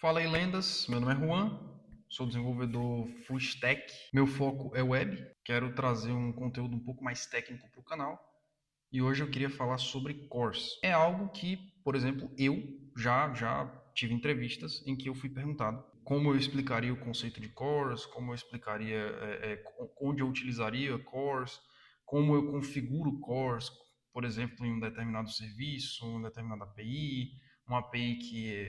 Fala aí, lendas. Meu nome é Juan, sou desenvolvedor full stack. Meu foco é web. Quero trazer um conteúdo um pouco mais técnico para o canal. E hoje eu queria falar sobre cores. É algo que, por exemplo, eu já tive entrevistas em que eu fui perguntado como eu explicaria o conceito de cores, como eu explicaria onde eu utilizaria cores, como eu configuro cores, por exemplo, em um determinado serviço, uma determinada API, uma API que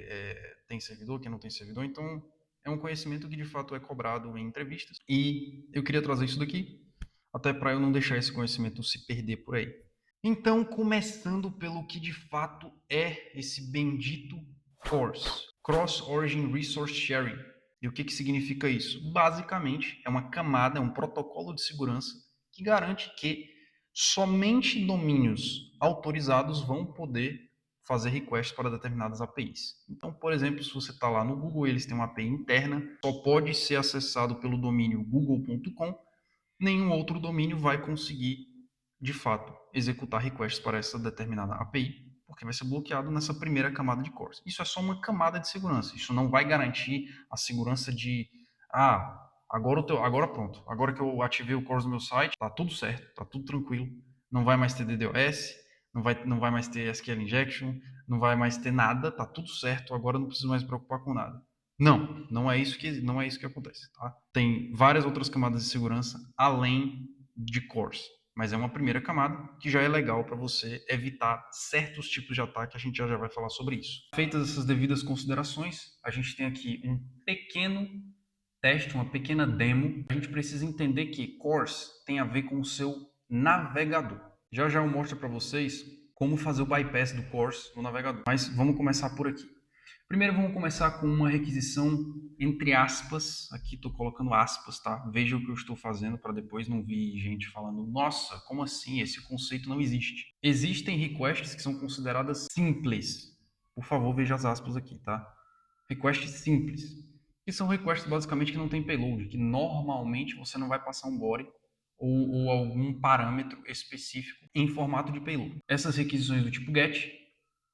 tem servidor, que não tem servidor. Então, é um conhecimento que de fato é cobrado em entrevistas. E eu queria trazer isso daqui, até para eu não deixar esse conhecimento se perder por aí. Então, começando pelo que de fato é esse bendito CORS, Cross Origin Resource Sharing. E o que significa isso? Basicamente, é uma camada, é um protocolo de segurança que garante que somente domínios autorizados vão poder fazer requests para determinadas APIs. Então, por exemplo, se você está lá no Google, eles têm uma API interna, só pode ser acessado pelo domínio google.com, nenhum outro domínio vai conseguir, de fato, executar requests para essa determinada API, porque vai ser bloqueado nessa primeira camada de cores. Isso é só uma camada de segurança. Isso não vai garantir a segurança de, agora pronto, agora que eu ativei o cores no meu site, tá tudo certo, tá tudo tranquilo, não vai mais ter DDoS, não vai mais ter SQL injection, não vai mais ter nada, tá tudo certo, agora não preciso mais me preocupar com nada. Não é isso que acontece, tá? Tem várias outras camadas de segurança além de cores, mas é uma primeira camada que já é legal para você evitar certos tipos de ataque. A gente já vai falar sobre isso. Feitas essas devidas considerações, a gente tem aqui um pequeno teste, uma pequena demo. A gente precisa entender que cores tem a ver com o seu navegador. Já eu mostro para vocês como fazer o bypass do cores no navegador, mas vamos começar por aqui. Primeiro vamos começar com uma requisição entre aspas, aqui estou colocando aspas, tá? Veja o que eu estou fazendo para depois não vir gente falando, nossa, como assim? Esse conceito não existe. Existem requests que são consideradas simples. Por favor, veja as aspas aqui, tá? Requests simples, que são requests basicamente que não tem payload, que normalmente você não vai passar um body ou algum parâmetro específico em formato de payload. Essas requisições do tipo GET,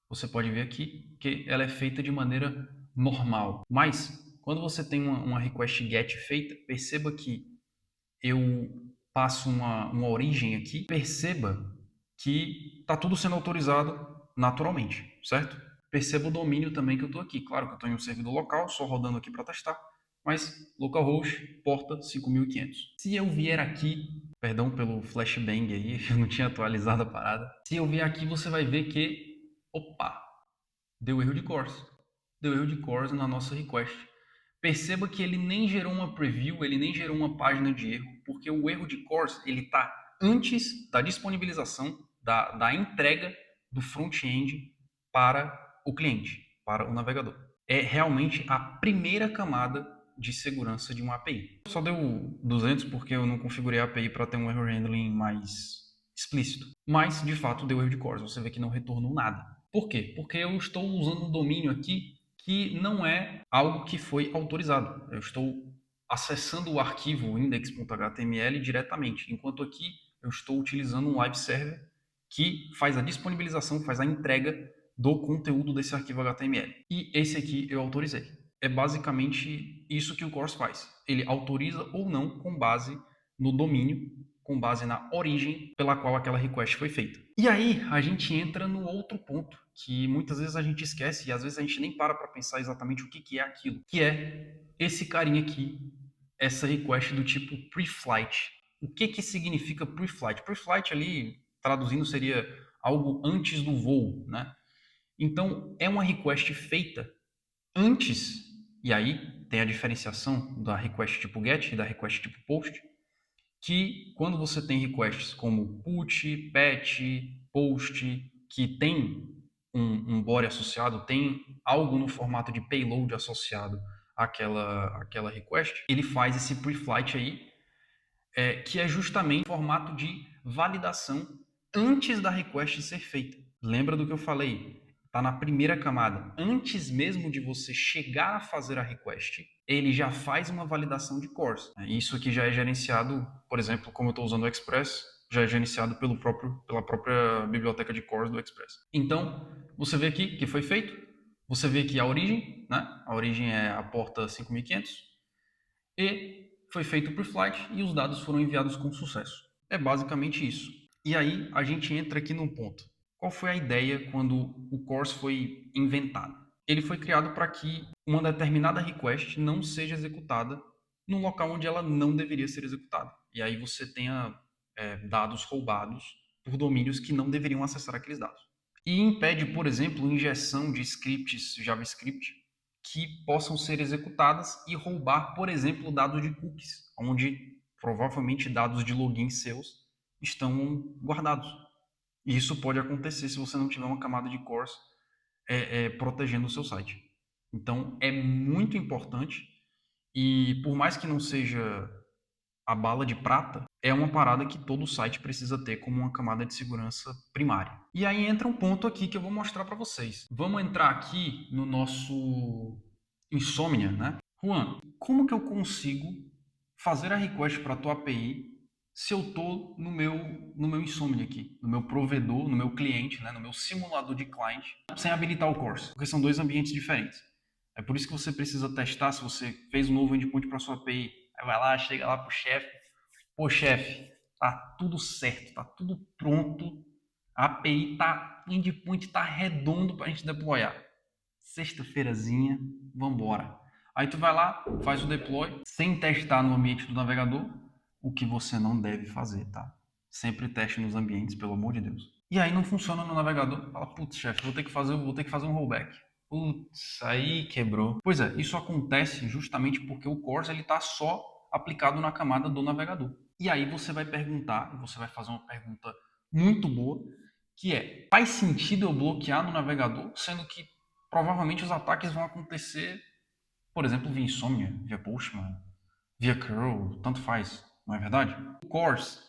você pode ver aqui que ela é feita de maneira normal. Mas, quando você tem uma request GET feita, perceba que eu passo uma origem aqui, perceba que está tudo sendo autorizado naturalmente, certo? Perceba o domínio também que eu estou aqui. Claro que eu estou em um servidor local, só rodando aqui para testar, mas localhost, porta 5500. Se eu vier aqui, perdão pelo flashbang aí, eu não tinha atualizado a parada. Se eu vier aqui, você vai ver que, opa, deu erro de cores. Deu erro de cores na nossa request. Perceba que ele nem gerou uma preview, ele nem gerou uma página de erro, porque o erro de cores ele está antes da disponibilização, da entrega do front-end para o cliente, para o navegador. É realmente a primeira camada de segurança de uma API. Só deu 200 porque eu não configurei a API para ter um error handling mais explícito. Mas, de fato, deu erro de cores. Você vê que não retornou nada. Por quê? Porque eu estou usando um domínio aqui que não é algo que foi autorizado. Eu estou acessando o arquivo index.html diretamente, enquanto aqui eu estou utilizando um live server que faz a disponibilização, faz a entrega do conteúdo desse arquivo HTML. E esse aqui eu autorizei. É basicamente isso que o CORS faz. Ele autoriza ou não com base no domínio, com base na origem pela qual aquela request foi feita. E aí a gente entra no outro ponto, que muitas vezes a gente esquece e às vezes a gente nem para pensar exatamente o que é aquilo, que é esse carinha aqui, essa request do tipo pre-flight. O que significa pre-flight? Pre-flight ali, traduzindo, seria algo antes do voo, né? Então, é uma request feita antes, e aí tem a diferenciação da request tipo GET e da request tipo POST, que quando você tem requests como put, patch, post, que tem um body associado, tem algo no formato de payload associado àquela request, ele faz esse pre-flight aí, que é justamente o formato de validação antes da request ser feita. Lembra do que eu falei? Está na primeira camada. Antes mesmo de você chegar a fazer a request, ele já faz uma validação de cores. Isso aqui já é gerenciado, por exemplo, como eu estou usando o Express, já é gerenciado pela própria biblioteca de cores do Express. Então, você vê aqui que foi feito, Você vê aqui a origem, né? A origem é a porta 5500 e foi feito o pre-flight e os dados foram enviados com sucesso. É basicamente isso. E aí a gente entra aqui num ponto. Qual foi a ideia quando o CORS foi inventado? Ele foi criado para que uma determinada request não seja executada num local onde ela não deveria ser executada. E aí você tenha dados roubados por domínios que não deveriam acessar aqueles dados. E impede, por exemplo, injeção de scripts JavaScript que possam ser executadas e roubar, por exemplo, dados de cookies, onde provavelmente dados de login seus estão guardados. E isso pode acontecer se você não tiver uma camada de cores protegendo o seu site. Então é muito importante e por mais que não seja a bala de prata, é uma parada que todo site precisa ter como uma camada de segurança primária. E aí entra um ponto aqui que eu vou mostrar para vocês. Vamos entrar aqui no nosso Insomnia, né? Juan, como que eu consigo fazer a request para a tua API se eu tô no meu Insomnia aqui, no meu provedor, no meu cliente, né, no meu simulador de client, sem habilitar o Corsa, porque são dois ambientes diferentes. É por isso que você precisa testar se você fez um novo endpoint para sua API. Aí vai lá, chega lá pro chefe, pô, chefe, tá tudo certo, tá tudo pronto, a API tá, o endpoint tá redondo para a gente deployar. Sexta-feirazinha, vambora. Aí tu vai lá, faz o deploy, sem testar no ambiente do navegador, o que você não deve fazer, tá? Sempre teste nos ambientes, pelo amor de Deus. E aí não funciona no navegador, fala, putz, chefe, vou ter que fazer um rollback. Putz, aí quebrou. Pois é, isso acontece justamente porque o CORS ele tá só aplicado na camada do navegador. E aí você vai perguntar, você vai fazer uma pergunta muito boa, que é, faz sentido eu bloquear no navegador, sendo que provavelmente os ataques vão acontecer, por exemplo, via Insomnia, via Postman, via curl, tanto faz, não é verdade? O CORS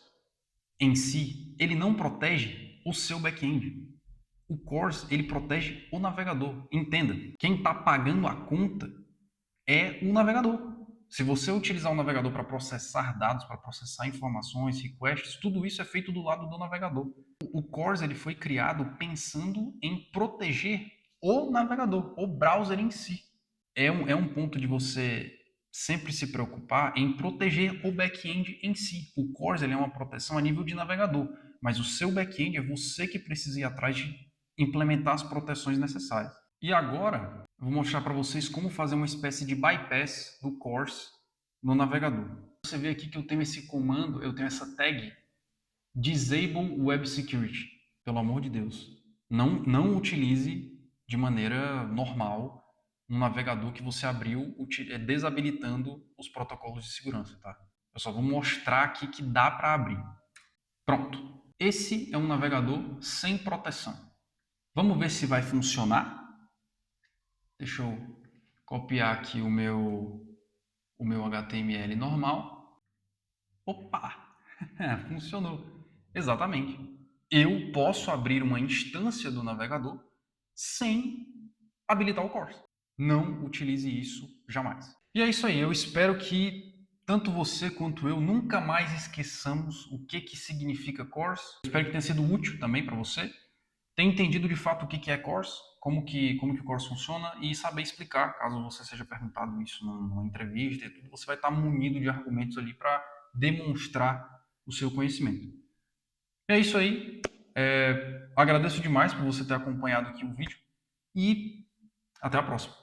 em si, ele não protege o seu back-end. O CORS, ele protege o navegador. Entenda, quem está pagando a conta é o navegador. Se você utilizar o navegador para processar dados, para processar informações, requests, tudo isso é feito do lado do navegador. O CORS ele foi criado pensando em proteger o navegador, o browser em si. É um ponto de você sempre se preocupar em proteger o back-end em si. O CORS ele é uma proteção a nível de navegador, mas o seu back-end é você que precisa ir atrás de implementar as proteções necessárias. E agora, eu vou mostrar para vocês como fazer uma espécie de bypass do CORS no navegador. Você vê aqui que eu tenho esse comando, eu tenho essa tag Disable Web Security. Pelo amor de Deus. Não utilize de maneira normal um navegador que você abriu desabilitando os protocolos de segurança, tá? Eu só vou mostrar aqui que dá para abrir. Pronto. Esse é um navegador sem proteção. Vamos ver se vai funcionar. Deixa eu copiar aqui o meu HTML normal. Opa! Funcionou. Exatamente. Eu posso abrir uma instância do navegador sem habilitar o CORS. Não utilize isso jamais. E é isso aí. Eu espero que tanto você quanto eu nunca mais esqueçamos o que significa CORS. Eu espero que tenha sido útil também para você. Ter entendido de fato o que é CORS, como que o CORS funciona e saber explicar, caso você seja perguntado isso numa entrevista e tudo, você vai estar munido de argumentos ali para demonstrar o seu conhecimento. É isso aí. Agradeço demais por você ter acompanhado aqui o vídeo e até a próxima.